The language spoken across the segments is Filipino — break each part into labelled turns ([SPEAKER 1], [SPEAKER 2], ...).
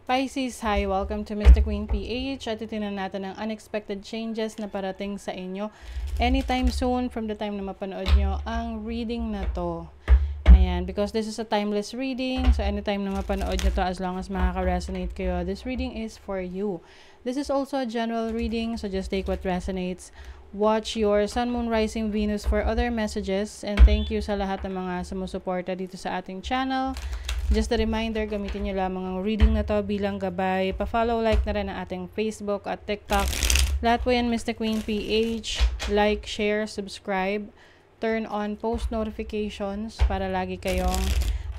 [SPEAKER 1] Pisces, hi! Welcome to Mr. Queen PH at titingnan natin ang unexpected changes na parating sa inyo anytime soon from the time na mapanood nyo ang reading na to. Ayan, because this is a timeless reading, so anytime na mapanood nyo to, as long as makaka-resonate kayo, this reading is for you. This is also a general reading, so just take what resonates. Watch your Sun, Moon, Rising, Venus for other messages, and thank you sa lahat ng mga sumusuporta dito sa ating channel. Just a reminder, gamitin nyo lamang ang reading na to bilang gabay. Pa-follow, like na rin ang ating Facebook at TikTok. Lahat po yan, Mr. Queen PH. Like, share, subscribe. Turn on post notifications para lagi kayong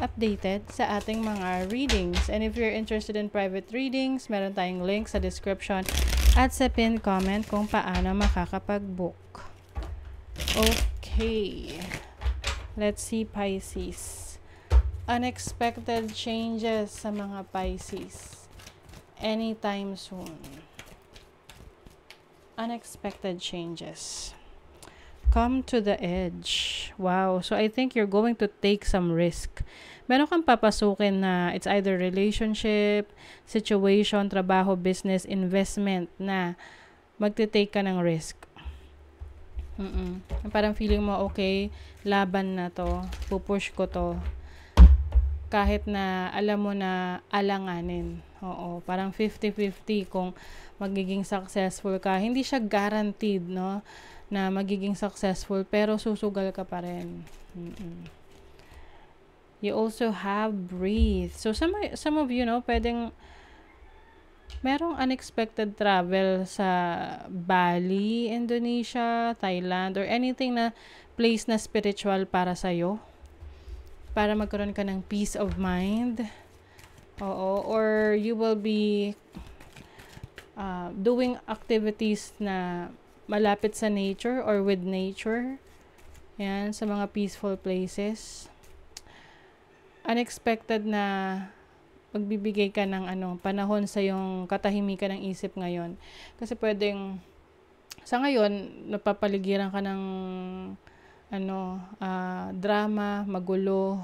[SPEAKER 1] updated sa ating mga readings. And if you're interested in private readings, meron tayong link sa description at sa pinned comment kung paano makakapag-book. Okay. Let's see, Pisces. Unexpected changes sa mga Pisces anytime soon. Unexpected changes. Come to the edge. Wow. So I think you're going to take some risk. Meron kang papasukin na it's either relationship, situation, trabaho, business, investment na magte-take ka ng risk. Parang feeling mo, okay, laban na to, pupush ko to. Kahit na alam mo na alanganin. Oo, parang 50-50 kung magiging successful ka. Hindi siya guaranteed, no, na magiging successful, pero susugal ka pa rin. You also have breathe. So some of you, no, pwedeng merong unexpected travel sa Bali, Indonesia, Thailand, or anything na place na spiritual para sa'yo. Para magkaroon ka ng peace of mind. Oo. Or you will be doing activities na malapit sa nature or with nature. Yan, sa mga peaceful places. Unexpected na magbibigay ka ng panahon sa yung katahimikan ng isip ngayon. Kasi pwedeng, sa ngayon, napapaligiran ka ng drama, magulo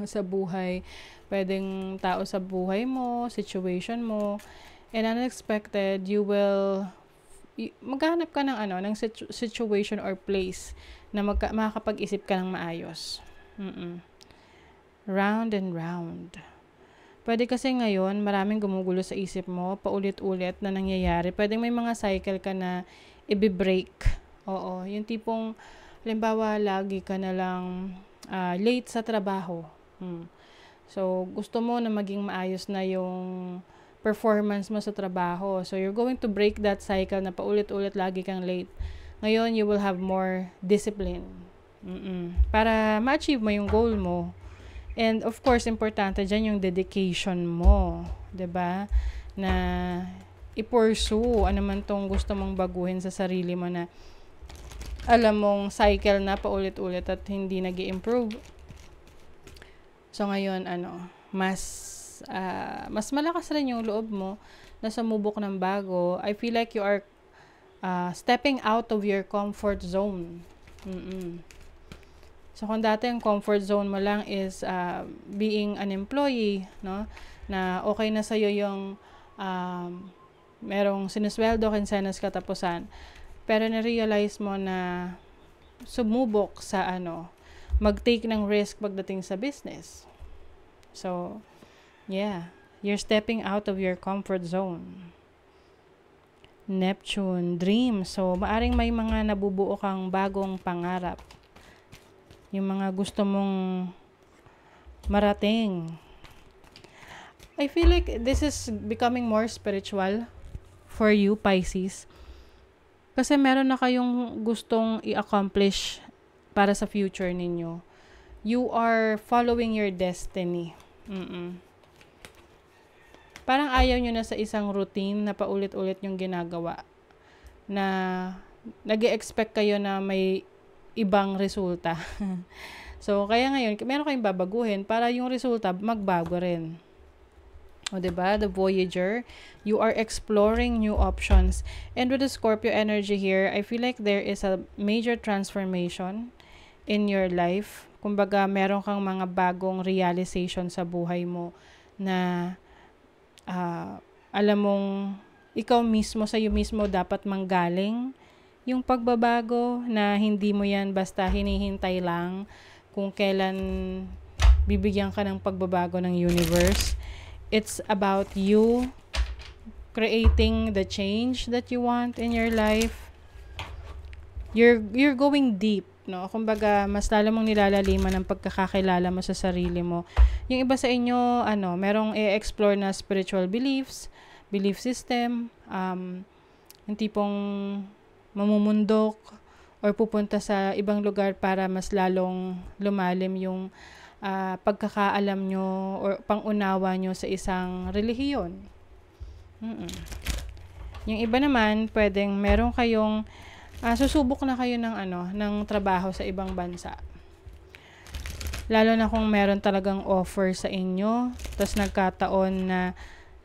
[SPEAKER 1] sa buhay. Pwedeng tao sa buhay mo, situation mo. And unexpected, you will maghanap ka ng situation or place na makakapag-isip ka ng maayos. Round and round. Pwede kasi ngayon, maraming gumugulo sa isip mo, paulit-ulit na nangyayari. Pwedeng may mga cycle ka na i-break. Oo, yung tipong halimbawa, lagi ka na lang late sa trabaho. So, gusto mo na maging maayos na yung performance mo sa trabaho. So, you're going to break that cycle na paulit-ulit lagi kang late. Ngayon, you will have more discipline. Para ma-achieve mo yung goal mo. And, of course, importante dyan yung dedication mo. 'Di ba? Na i-pursue ano man tong gusto mong baguhin sa sarili mo na alam mong cycle na paulit-ulit at hindi nag-i-improve. So ngayon mas malakas rin yung loob mo na sumubok ng bago. I feel like you are stepping out of your comfort zone. So kung dati ang comfort zone mo lang is being an employee, no, na okay na sa'yo yung merong sinusweldo, kinsenas, katapusan. Pero na-realize mo na sumubok sa mag-take ng risk pagdating sa business. So, yeah. You're stepping out of your comfort zone. Neptune, dream. So, maaring may mga nabubuo kang bagong pangarap. Yung mga gusto mong marating. I feel like this is becoming more spiritual for you, Pisces. Kasi meron na kayong gustong i-accomplish para sa future ninyo. You are following your destiny. Parang ayaw nyo na sa isang routine na paulit-ulit yung ginagawa. Na nag-e-expect kayo na may ibang resulta. So, kaya ngayon, meron kayong babaguhin para yung resulta magbago rin. O, diba? The Voyager, you are exploring new options. And with the Scorpio energy here, I feel like there is a major transformation in your life. Kumbaga, meron kang mga bagong realization sa buhay mo na alam mong ikaw mismo, sa iyo mismo dapat manggaling yung pagbabago, na hindi mo yan basta hinihintay lang kung kailan bibigyan ka ng pagbabago ng universe. It's about you creating the change that you want in your life. You're going deep, no? Kumbaga, mas lalo mong nilalaliman ang pagkakakilala mo sa sarili mo. Yung iba sa inyo, merong i-explore na spiritual beliefs, belief system, yung tipong mamumundok or pupunta sa ibang lugar para mas lalong lumalim yung pagkakaalam nyo or pangunawa nyo sa isang relihiyon. Yung iba naman, pwedeng meron kayong susubok na kayo ng trabaho sa ibang bansa. Lalo na kung meron talagang offer sa inyo, tapos nagkataon na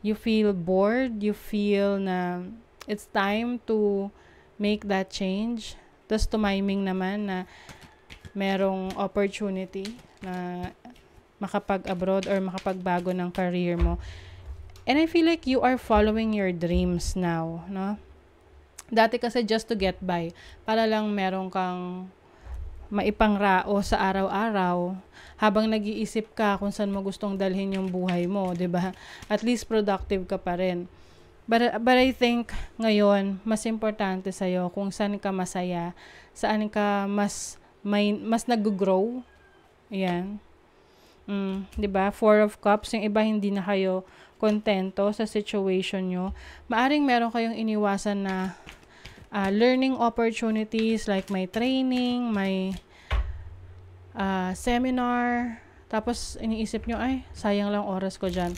[SPEAKER 1] you feel bored, you feel na it's time to make that change. Tapos tumiming naman na merong opportunity na makapag-abroad or makapagbago ng career mo. And I feel like you are following your dreams now, no? Dati kasi just to get by, para lang meron kang maipangrao sa araw-araw habang nag-iisip ka kung saan mo gustong dalhin yung buhay mo, 'di ba? At least productive ka pa rin. But I think ngayon mas importante sa iyo kung saan ka masaya, saan ka mas nag-grow. Ayan. 'Di ba? 4 of Cups, yung iba hindi na kayo kontento sa situation nyo. Maaring meron kayong iniwasan na learning opportunities like may training, may seminar, tapos iniisip nyo, ay, sayang lang oras ko dyan.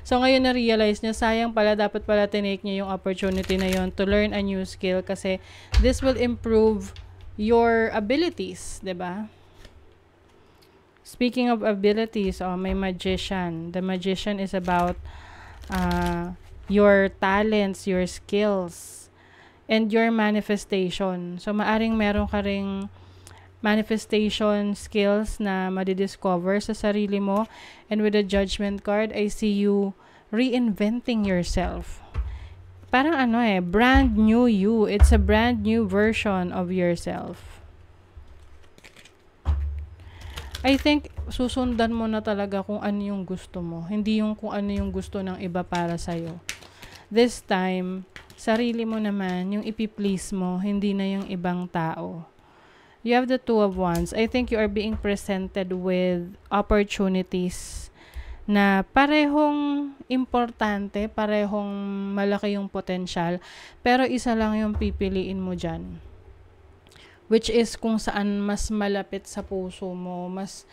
[SPEAKER 1] So ngayon na-realize nyo, sayang pala, dapat pala tinake nyo yung opportunity na yon to learn a new skill kasi this will improve your abilities, 'di ba? Speaking of abilities, may magician. The magician is about your talents, your skills, and your manifestation. So, maaring meron ka ring manifestation skills na madidiscover sa sarili mo. And with the Judgment card, I see you reinventing yourself. Parang brand new you. It's a brand new version of yourself. I think susundan mo na talaga kung ano yung gusto mo. Hindi yung kung ano yung gusto ng iba para sa'yo. This time, sarili mo naman yung ipiplease mo, hindi na yung ibang tao. You have the 2 of Wands. I think you are being presented with opportunities na parehong importante, parehong malaki yung potential, pero isa lang yung pipiliin mo dyan. Which is kung saan mas malapit sa puso mo, mas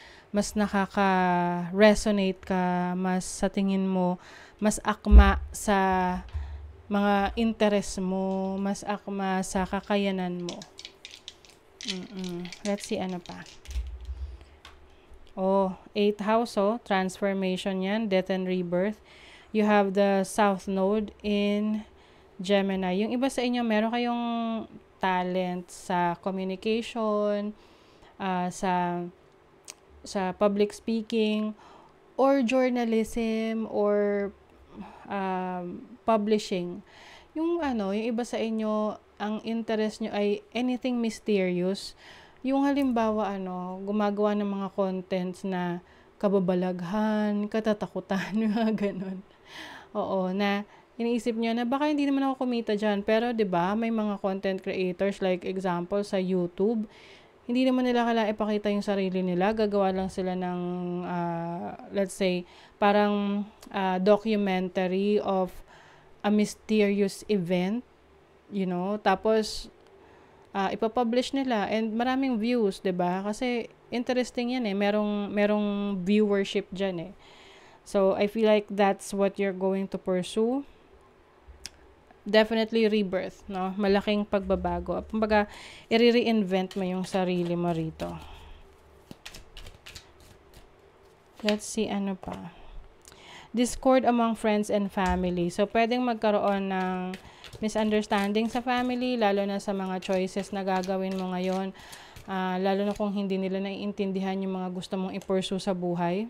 [SPEAKER 1] nakaka-resonate ka, mas sa tingin mo, mas akma sa mga interest mo, mas akma sa kakayanan mo. Let's see, ano pa. 8th house, transformation yan, death and rebirth. You have the South Node in Gemini. Yung iba sa inyo, meron kayong talent sa communication, sa public speaking, or journalism, or publishing. Yung iba sa inyo, ang interest nyo ay anything mysterious. Yung halimbawa, gumagawa ng mga contents na kababalaghan, katatakutan, mga ganun. Oo, na iniisip niya na baka hindi naman ako kumita dyan. Pero 'di ba may mga content creators, like example sa YouTube, hindi naman nila kailangan ipakita yung sarili nila. Gagawa lang sila ng, let's say, parang documentary of a mysterious event, tapos ipapublish nila and maraming views, 'di ba? Kasi interesting yan merong viewership dyan So I feel like that's what you're going to pursue. Definitely rebirth, no? Malaking pagbabago. Kumbaga, i-reinvent mo yung sarili mo rito. Let's see, ano pa. Discord among friends and family. So, pwedeng magkaroon ng misunderstanding sa family, lalo na sa mga choices na gagawin mo ngayon. Lalo na kung hindi nila naiintindihan yung mga gusto mong i-pursue sa buhay.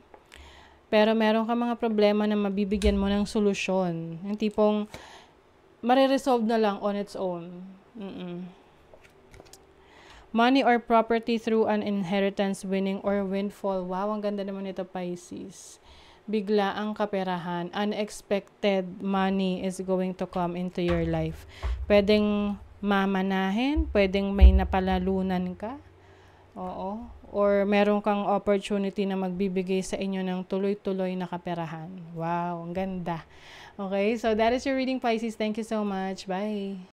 [SPEAKER 1] Pero meron ka mga problema na mabibigyan mo ng solusyon. Yung tipong mariresolve na lang on its own. Money or property through an inheritance, winning or windfall. Wow, ang ganda naman ito, Pisces. Bigla ang kaperahan. Unexpected money is going to come into your life. Pwedeng mamanahin, pwedeng may napalalunan ka. Oo. Or meron kang opportunity na magbibigay sa inyo ng tuloy-tuloy na kaperahan. Wow, ang ganda. Okay, so that is your reading, Pisces. Thank you so much. Bye.